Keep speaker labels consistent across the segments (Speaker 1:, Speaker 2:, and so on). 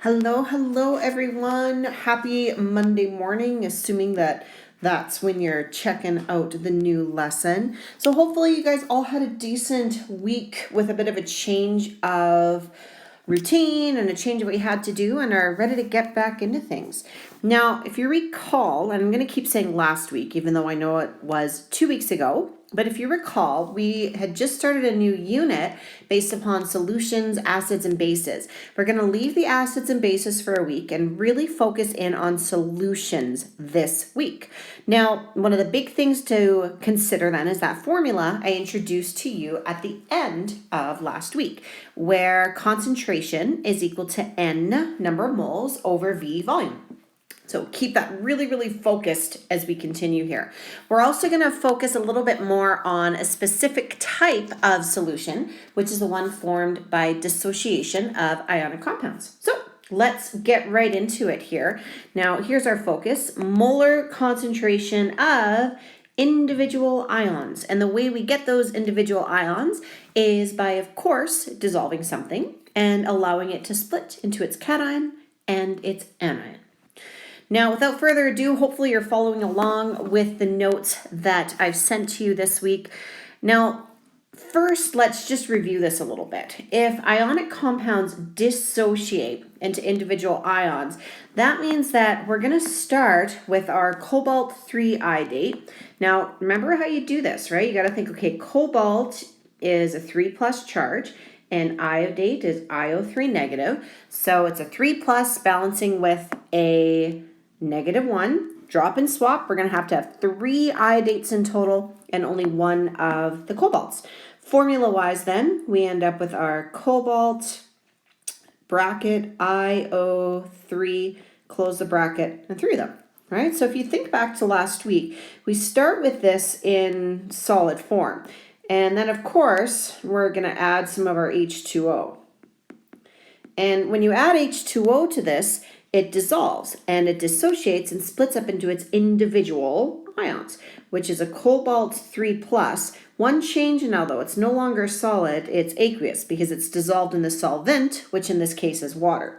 Speaker 1: Hello, everyone. Happy Monday morning, assuming that that's when you're checking out the new lesson. So hopefully you guys all had a decent week with a bit of a change of routine and a change of what you had to do and are ready to get back into things. Now, if you recall, and I'm going to keep saying last week, even though I know it was 2 weeks ago, but if you recall, we had just started a new unit based upon solutions, acids, and bases. We're going to leave the acids and bases for a week and really focus in on solutions this week. Now, one of the big things to consider then is that formula I introduced to you at the end of last week, where concentration is equal to N number of moles over V volume. So keep that really focused as we continue here. We're also going to focus a little bit more on a specific type of solution, which is the one formed by dissociation of ionic compounds. So let's get right into it here. Now, here's our focus: molar concentration of individual ions. And the way we get those individual ions is by, of course, dissolving something and allowing it to split into its cation and its anion. Now, without further ado, hopefully you're following along with the notes that I've sent to you this week. Now, first, let's just review this a little bit. If ionic compounds dissociate into individual ions, that means that we're going to start with our cobalt-3 iodate. Now, remember how you do this, right? You got to think, okay, cobalt is a 3+ charge, and iodate is IO3 negative. So it's a 3+ balancing with a -1, drop and swap. We're going to have 3 iodates in total and only one of the cobalts. Formula-wise then, we end up with our cobalt, bracket, IO3, close the bracket, and 3 of them. Right? So if you think back to last week, we start with this in solid form. And then, of course, we're going to add some of our H2O. And when you add H2O to this, it dissolves and it dissociates and splits up into its individual ions, which is a cobalt 3+. One change now, though, it's no longer solid, it's aqueous because it's dissolved in the solvent, which in this case is water.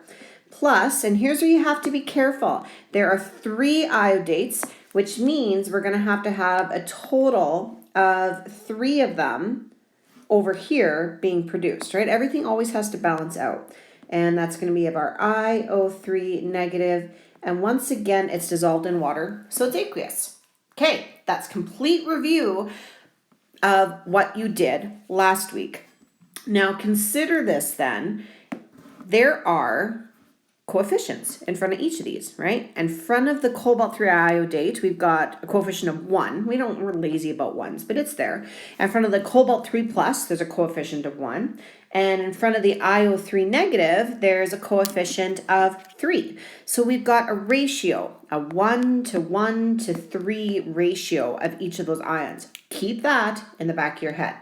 Speaker 1: Plus, and here's where you have to be careful, there are 3 iodates, which means we're going to have a total of 3 of them over here being produced, right? Everything always has to balance out. And that's going to be of our IO3 negative. And once again, it's dissolved in water, so it's aqueous. Okay, that's complete review of what you did last week. Now consider this then. There are coefficients in front of each of these, right? In front of the cobalt-3 iodate, we've got a coefficient of 1. We're lazy about ones, but it's there. In front of the cobalt-3+, there's a coefficient of 1. And in front of the IO3 negative, there's a coefficient of 3. So we've got a ratio, a 1:1:3 ratio of each of those ions. Keep that in the back of your head.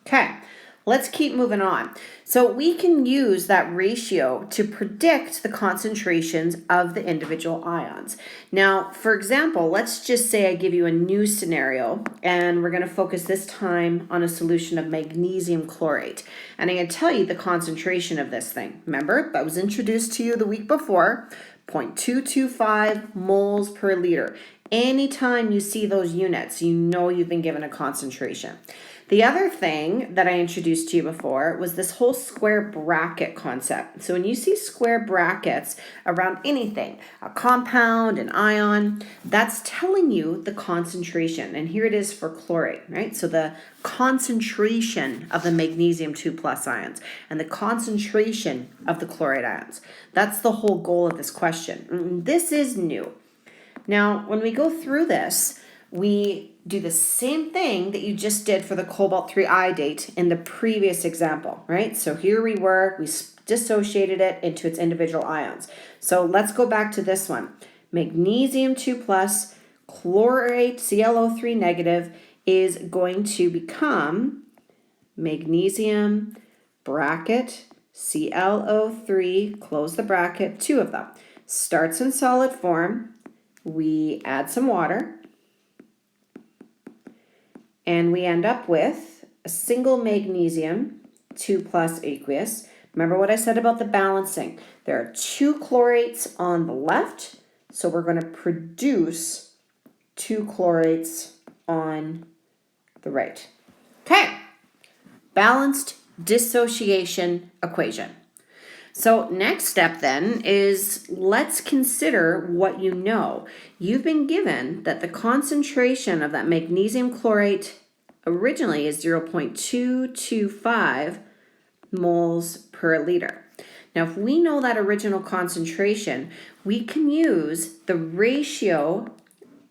Speaker 1: Okay. Let's keep moving on. So we can use that ratio to predict the concentrations of the individual ions. Now, for example, let's just say I give you a new scenario and we're going to focus this time on a solution of magnesium chlorate. And I'm going to tell you the concentration of this thing. Remember, that was introduced to you the week before, 0.225 moles per liter. Anytime you see those units, you know you've been given a concentration. The other thing that I introduced to you before was this whole square bracket concept. So when you see square brackets around anything, a compound, an ion, that's telling you the concentration. And here it is for chlorate, right? So the concentration of the magnesium 2+ ions and the concentration of the chloride ions. That's the whole goal of this question. This is new. Now, when we go through this, we do the same thing that you just did for the cobalt-3 iodate in the previous example, right? So here we dissociated it into its individual ions. So let's go back to this one. Magnesium 2+, chlorate ClO3 negative is going to become magnesium bracket ClO3, close the bracket, 2 of them. Starts in solid form. We add some water. And we end up with a single magnesium, 2+ aqueous, Remember what I said about the balancing. There are 2 chlorates on the left, so we're going to produce 2 chlorates on the right. Okay, balanced dissociation equation. So next step then is let's consider what you know. You've been given that the concentration of that magnesium chlorate originally is 0.225 moles per liter. Now, if we know that original concentration, we can use the ratio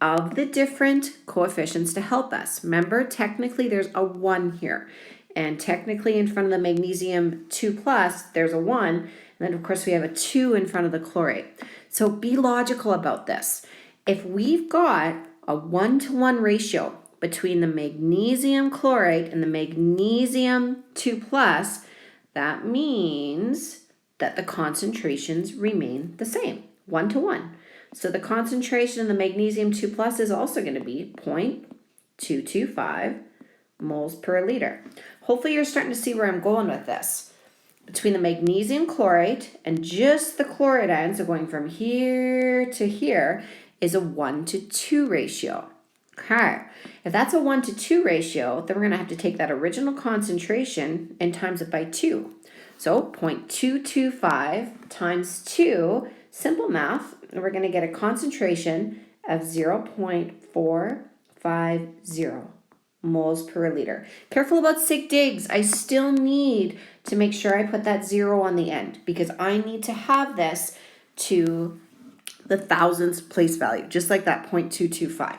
Speaker 1: of the different coefficients to help us. Remember, technically there's a 1 here. And technically in front of the magnesium 2 plus, there's a 1. And then of course we have a 2 in front of the chlorate. So be logical about this. If we've got a 1-to-1 ratio between the magnesium chlorate and the magnesium 2 plus, that means that the concentrations remain the same, 1-to-1. So the concentration in the magnesium 2 plus is also going to be 0.225 moles per liter. Hopefully you're starting to see where I'm going with this. Between the magnesium chlorate and just the chloride ions, so going from here to here, is a 1-to-2 ratio. Okay, if that's a 1-to-2 ratio, then we're going to have to take that original concentration and times it by 2. So 0.225 times 2, simple math, and we're going to get a concentration of 0.450 moles per liter. Careful about sig digs. I still need to make sure I put that 0 on the end because I need to have this to the thousandths place value, just like that 0.225.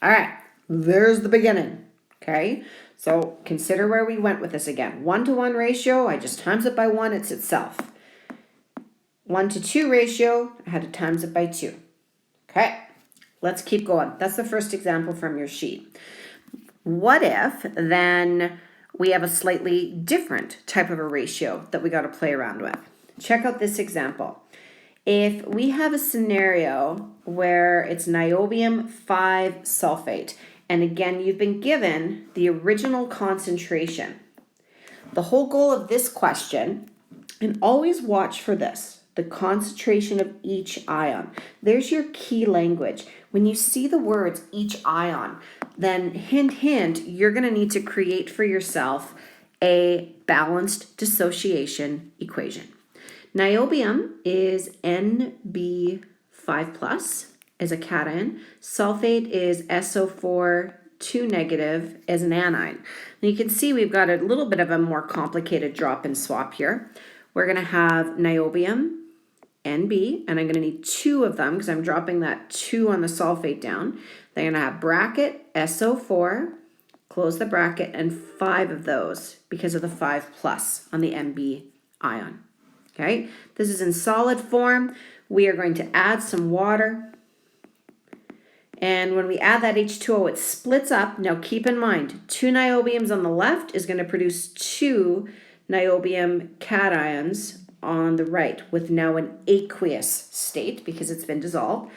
Speaker 1: All right, there's the beginning, okay? So consider where we went with this again. 1-to-1 ratio, I just times it by 1, it's itself. 1-to-2 ratio, I had to times it by 2. Okay, let's keep going. That's the first example from your sheet. What if then we have a slightly different type of a ratio that we got to play around with? Check out this example. If we have a scenario where it's niobium 5 sulfate, and again, you've been given the original concentration. The whole goal of this question, and always watch for this, the concentration of each ion. There's your key language. When you see the words each ion, then hint, hint, you're going to need to create for yourself a balanced dissociation equation. Niobium is Nb5 plus as a cation. Sulfate is SO4 2 negative as an anion. And you can see we've got a little bit of a more complicated drop and swap here. We're going to have niobium, Nb, and I'm going to need 2 of them because I'm dropping that 2 on the sulfate down. They're going to have bracket SO4, close the bracket, and 5 of those because of the 5 plus on the Nb ion. Okay, this is in solid form. We are going to add some water. And when we add that H2O, it splits up. Now keep in mind, 2 niobiums on the left is going to produce 2 niobium cations on the right with now an aqueous state because it's been dissolved.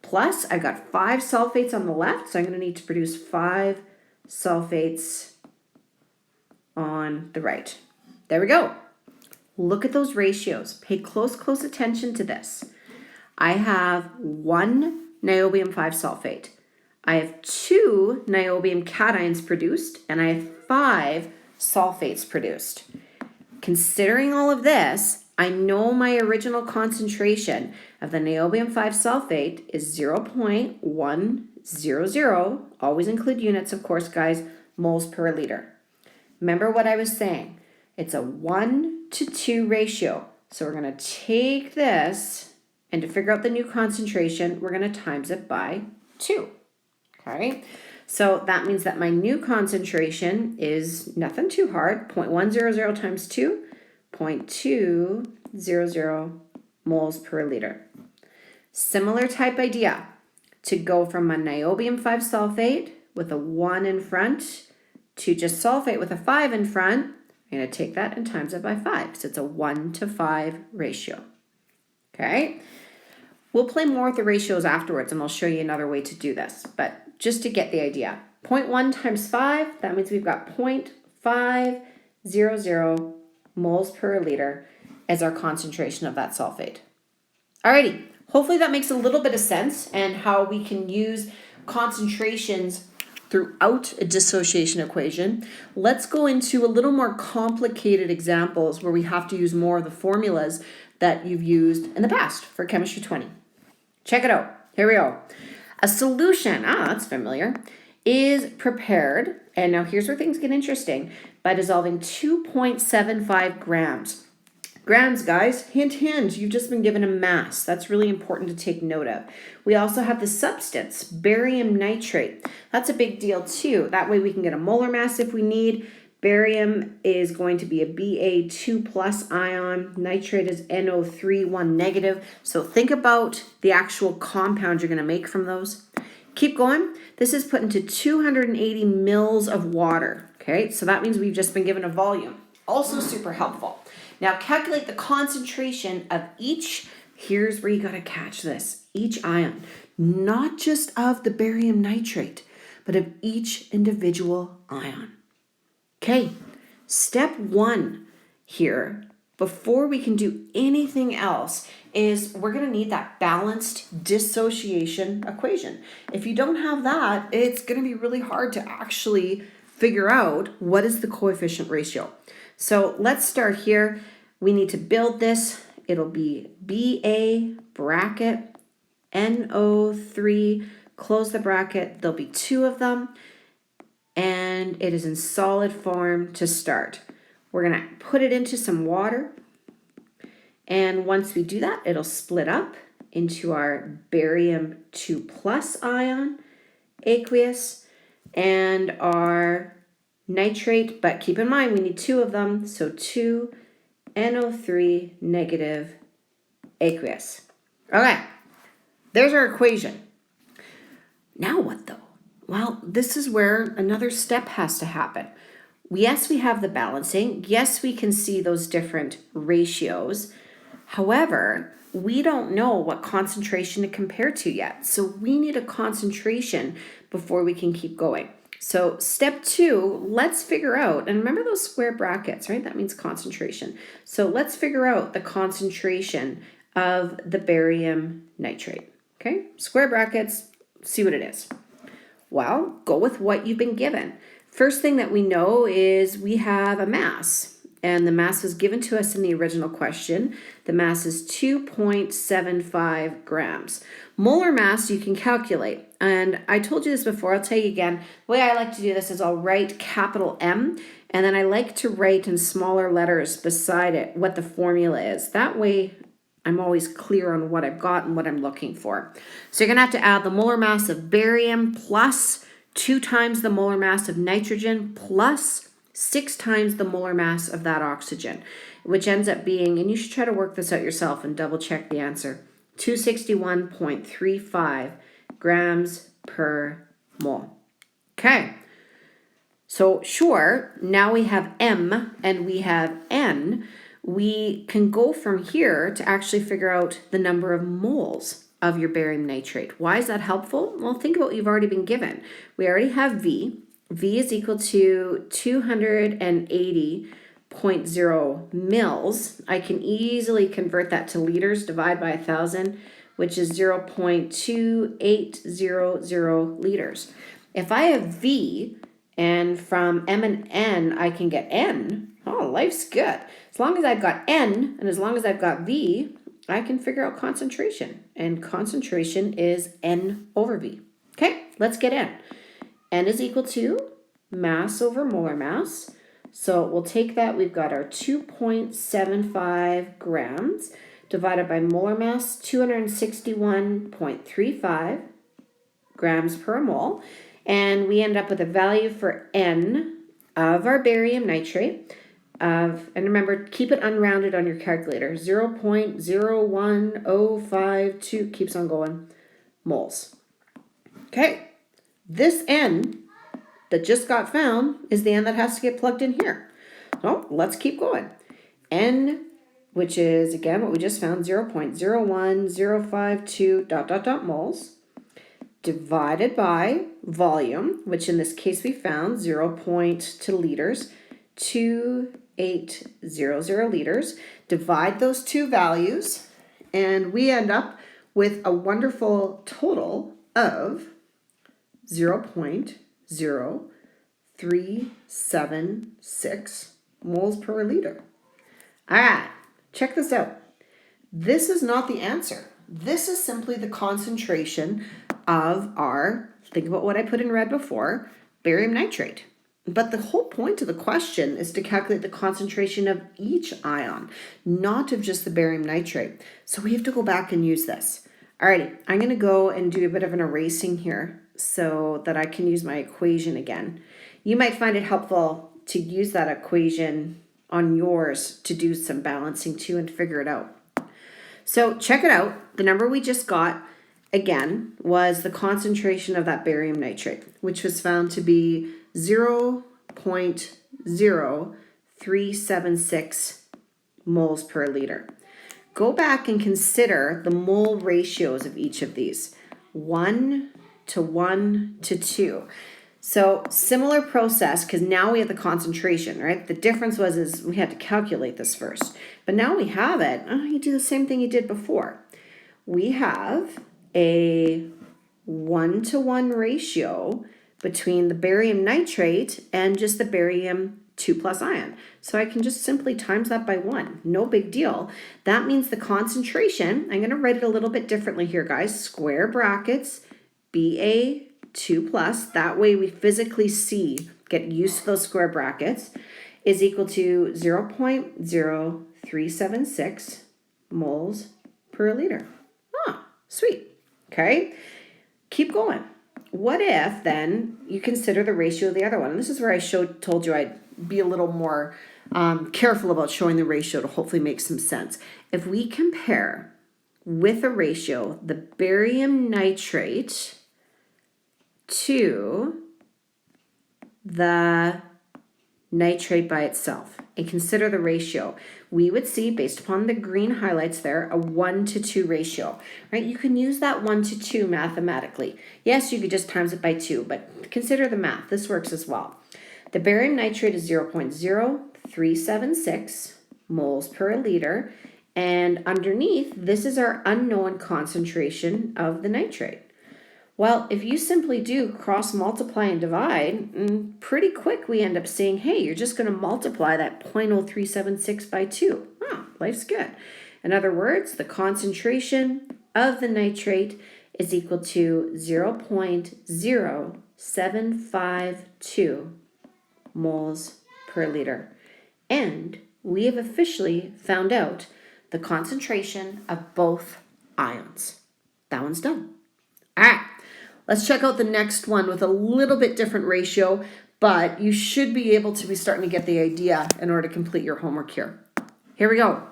Speaker 1: Plus, I've got 5 sulfates on the left, so I'm going to need to produce 5 sulfates on the right. There we go. Look at those ratios. Pay close attention to this. I have 1 niobium 5 sulfate. I have 2 niobium cations produced, and I have 5 sulfates produced. Considering all of this, I know my original concentration of the niobium 5 sulfate is 0.100, always include units, of course, guys, moles per liter. Remember what I was saying. It's a 1-to-2 ratio. So we're going to take this, and to figure out the new concentration, we're going to times it by 2. Okay, so that means that my new concentration is nothing too hard. 0.100 times 2, 0.200 moles per liter. Similar type idea to go from a niobium 5 sulfate with a 1 in front to just sulfate with a 5 in front. I'm going to take that and times it by 5. So it's a 1-to-5 ratio. Okay. We'll play more with the ratios afterwards and I'll show you another way to do this. But just to get the idea, 0.1 times 5, that means we've got 0.500 moles per liter is our concentration of that sulfate. Alrighty, hopefully that makes a little bit of sense and how we can use concentrations throughout a dissociation equation. Let's go into a little more complicated examples where we have to use more of the formulas that you've used in the past for Chemistry 20. Check it out. Here we go. A solution, that's familiar, is prepared, and now here's where things get interesting, by dissolving 2.75 grams. Grams, guys, hint, hint, you've just been given a mass. That's really important to take note of. We also have the substance, barium nitrate. That's a big deal too. That way we can get a molar mass if we need. Barium is going to be a Ba2 plus ion. Nitrate is NO3, 1 negative. So think about the actual compound you're going to make from those. Keep going. This is put into 280 mils of water. Okay, so that means we've just been given a volume. Also super helpful. Now calculate the concentration of each, here's where you got to catch this, each ion, not just of the barium nitrate, but of each individual ion. Okay, step one here, before we can do anything else, is we're going to need that balanced dissociation equation. If you don't have that, it's going to be really hard to actually figure out what is the coefficient ratio. So let's start here. We need to build this. It'll be BA bracket NO3, close the bracket. There'll be 2 of them, and it is in solid form to start. We're going to put it into some water, and once we do that, it'll split up into our barium 2 plus ion, aqueous, and our nitrate, but keep in mind we need 2 of them, so 2 NO3 negative aqueous. Okay, there's our equation. Now what though? Well, this is where another step has to happen. Yes, we have the balancing. Yes, we can see those different ratios. However, we don't know what concentration to compare to yet. So we need a concentration before we can keep going. So step 2, let's figure out, and remember those square brackets, right? That means concentration. So let's figure out the concentration of the barium nitrate. Okay, square brackets, see what it is. Well, go with what you've been given. First thing that we know is we have a mass, and the mass was given to us in the original question. The mass is 2.75 grams. Molar mass you can calculate, and I told you this before, I'll tell you again. The way I like to do this is I'll write capital M, and then I like to write in smaller letters beside it what the formula is. That way I'm always clear on what I've got and what I'm looking for. So you're going to have to add the molar mass of barium plus 2 times the molar mass of nitrogen plus 6 times the molar mass of that oxygen, which ends up being, and you should try to work this out yourself and double check the answer, 261.35 grams per mole. Okay, so sure, now we have M and we have N. We can go from here to actually figure out the number of moles of your barium nitrate. Why is that helpful? Well, think about what you've already been given. We already have V. V is equal to 280.0 mils. I can easily convert that to liters, divide by 1,000, which is 0.2800 liters. If I have V, and from M and N, I can get N, oh, life's good. As long as I've got N, and as long as I've got V, I can figure out concentration. And concentration is N over V. Okay, let's get N. N is equal to mass over molar mass. So we'll take that, we've got our 2.75 grams divided by molar mass, 261.35 grams per mole. And we end up with a value for N of our barium nitrate of, and remember, keep it unrounded on your calculator, 0.01052, keeps on going, moles. Okay, this N that just got found is the N that has to get plugged in here. So let's keep going. N, which is, again, what we just found, 0.01052 moles, divided by volume, which in this case we found 0.2 liters, 280 0.800 liters. Divide those two values, and we end up with a wonderful total of 0.0376 moles per liter. All right, check this out. This is not the answer. This is simply the concentration of our, think about what I put in red before, barium nitrate. But the whole point of the question is to calculate the concentration of each ion, not of just the barium nitrate. So we have to go back and use this. Alrighty, I'm going to go and do a bit of an erasing here so that I can use my equation again. You might find it helpful to use that equation on yours to do some balancing too and figure it out. So check it out. The number we just got, again, was the concentration of that barium nitrate, which was found to be 0.0376 moles per liter. Go back and consider the mole ratios of each of these. 1 to 1 to 2. So similar process, because now we have the concentration, right? The difference is we had to calculate this first. But now we have it. Oh, you do the same thing you did before. We have a 1 to 1 ratio between the barium nitrate and just the barium 2+ ion. So I can just simply times that by 1. No big deal. That means the concentration, I'm going to write it a little bit differently here, guys. Square brackets, Ba2+, that way we physically see, get used to those square brackets, is equal to 0.0376 moles per liter. Ah, sweet. Okay, keep going. What if then you consider the ratio of the other one? And this is where I told you I'd be a little more careful about showing the ratio to hopefully make some sense. If we compare with a ratio the barium nitrate to the nitrate by itself and consider the ratio, we would see, based upon the green highlights there, a 1 to 2 ratio, right? You can use that 1 to 2 mathematically. Yes, you could just times it by 2, but consider the math. This works as well. The barium nitrate is 0.0376 moles per liter, and underneath, this is our unknown concentration of the nitrate. Well, if you simply do cross multiply and divide, pretty quick we end up seeing, hey, you're just going to multiply that 0.0376 by 2. Oh, life's good. In other words, the concentration of the nitrate is equal to 0.0752 moles per liter. And we have officially found out the concentration of both ions. That one's done. All right. Let's check out the next one with a little bit different ratio, but you should be able to be starting to get the idea in order to complete your homework here. Here we go.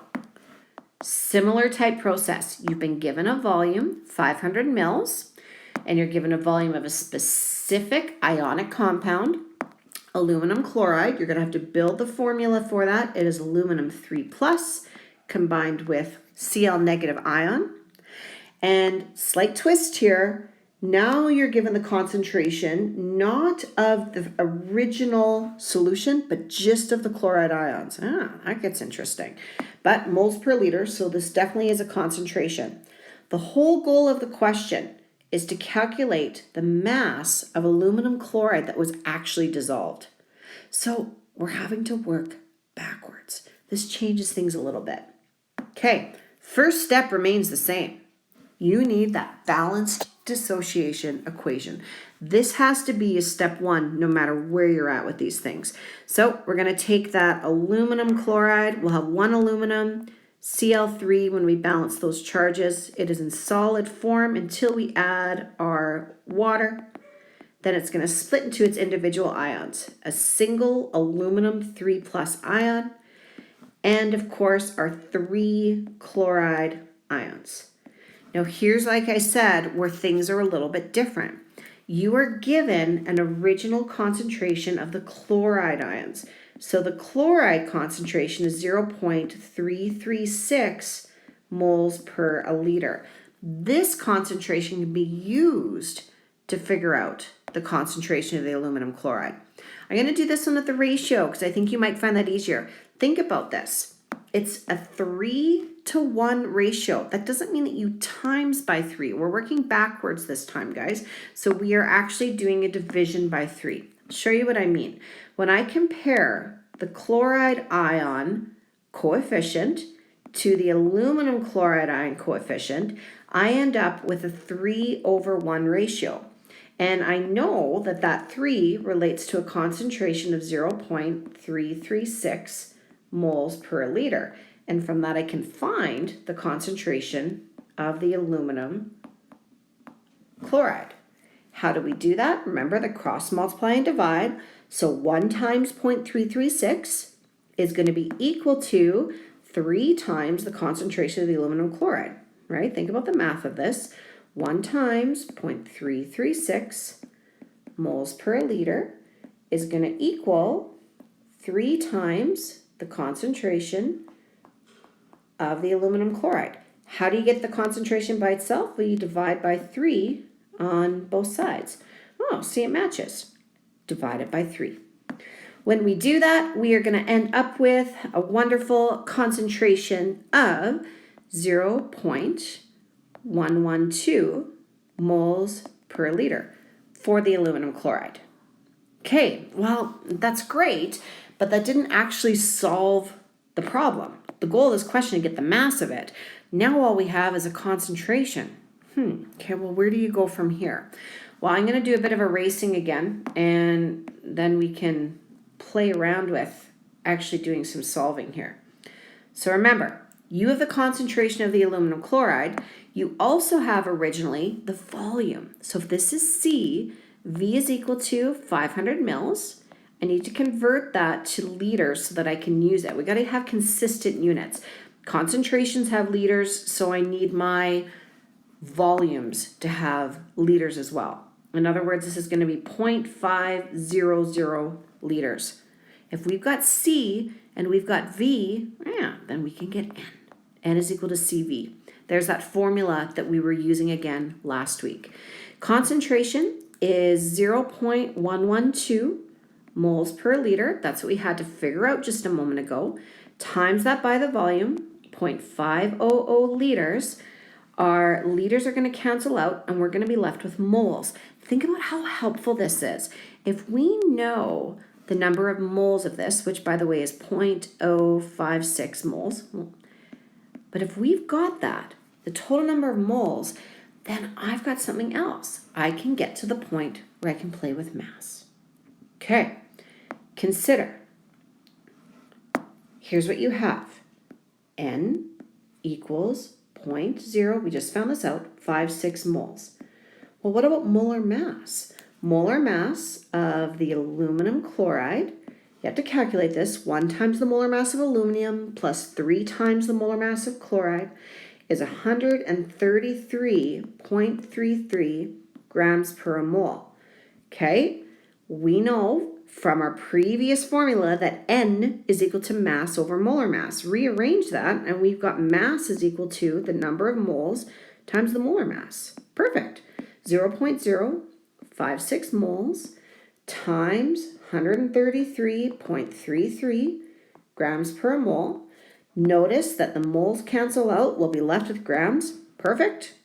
Speaker 1: Similar type process. You've been given a volume, 500 mils, and you're given a volume of a specific ionic compound, aluminum chloride. You're going to have to build the formula for that. It is aluminum 3+ combined with Cl- ion. And slight twist here. Now you're given the concentration, not of the original solution, but just of the chloride ions. Ah, that gets interesting. But moles per liter, so this definitely is a concentration. The whole goal of the question is to calculate the mass of aluminum chloride that was actually dissolved. So we're having to work backwards. This changes things a little bit. Okay, first step remains the same. You need that balanced dissociation equation. This has to be a step 1 no matter where you're at with these things. So we're going to take that aluminum chloride. We'll have 1 aluminum, Cl3 when we balance those charges. It is in solid form until we add our water. Then it's going to split into its individual ions. A single aluminum 3+ ion, and of course our 3 chloride ions. Now here's, like I said, where things are a little bit different. You are given an original concentration of the chloride ions. So the chloride concentration is 0.336 moles per liter. This concentration can be used to figure out the concentration of the aluminum chloride. I'm going to do this one at the ratio because I think you might find that easier. Think about this. It's a 3-to-1 ratio. That doesn't mean that you times by 3. We're working backwards this time, guys. So we are actually doing a division by 3. I'll show you what I mean. When I compare the chloride ion coefficient to the aluminum chloride ion coefficient, I end up with a 3/1 ratio. And I know that that 3 relates to a concentration of 0.336 moles per liter. And from that I can find the concentration of the aluminum chloride. How do we do that? Remember the cross multiply and divide. So 1 times 0.336 is going to be equal to 3 times the concentration of the aluminum chloride, right? Think about the math of this. 1 times 0.336 moles per liter is going to equal 3 times the concentration of the aluminum chloride. How do you get the concentration by itself? Well, you divide by 3 on both sides. Oh, see, it matches. Divide it by 3. When we do that, we are going to end up with a wonderful concentration of 0.112 moles per liter for the aluminum chloride. Okay, well, that's great, but that didn't actually solve the problem. The goal of this question is to get the mass of it. Now all we have is a concentration. Okay, well, where do you go from here? Well, I'm going to do a bit of erasing again, and then we can play around with actually doing some solving here. So remember, you have the concentration of the aluminum chloride. You also have originally the volume. So if this is C, V is equal to 500 mils. I need to convert that to liters so that I can use it. We got to have consistent units. Concentrations have liters, so I need my volumes to have liters as well. In other words, this is going to be 0.500 liters. If we've got C and we've got V, then we can get N. N is equal to CV. There's that formula that we were using again last week. Concentration is 0.112 moles per liter. That's what we had to figure out just a moment ago. Times that by the volume, 0.500 liters. Our liters are going to cancel out and we're going to be left with moles. Think about how helpful this is. If we know the number of moles of this, which by the way is 0.056 moles, but if we've got that, the total number of moles, then I've got something else. I can get to the point where I can play with mass. Okay, consider. Here's what you have. N equals 0.0, we just found this out, 56 moles. Well, what about molar mass? Molar mass of the aluminum chloride, you have to calculate this, 1 times the molar mass of aluminum plus 3 times the molar mass of chloride is 133.33 grams per mole. Okay, we know from our previous formula that N is equal to mass over molar mass. Rearrange that and we've got mass is equal to the number of moles times the molar mass. Perfect. 0.056 moles times 133.33 grams per mole. Notice that the moles cancel out. We'll be left with grams. Perfect.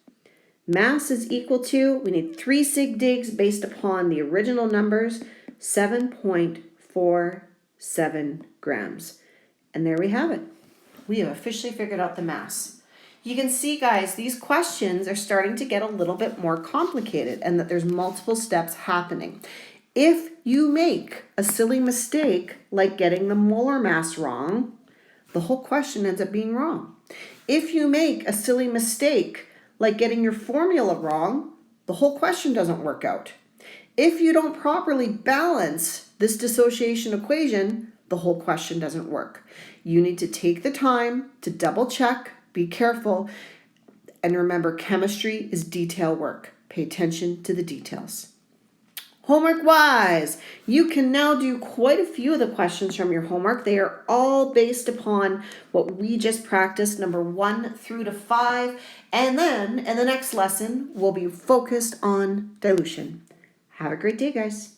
Speaker 1: Mass is equal to, we need 3 sig digs based upon the original numbers, 7.47 grams. And there we have it. We have officially figured out the mass. You can see, guys, these questions are starting to get a little bit more complicated and that there's multiple steps happening. If you make a silly mistake like getting the molar mass wrong, the whole question ends up being wrong. If you make a silly mistake like getting your formula wrong, the whole question doesn't work out. If you don't properly balance this dissociation equation, the whole question doesn't work. You need to take the time to double check, be careful, and remember, chemistry is detail work. Pay attention to the details. Homework-wise, you can now do quite a few of the questions from your homework. They are all based upon what we just practiced, number 1 through to 5. And then in the next lesson, we'll be focused on dilution. Have a great day, guys.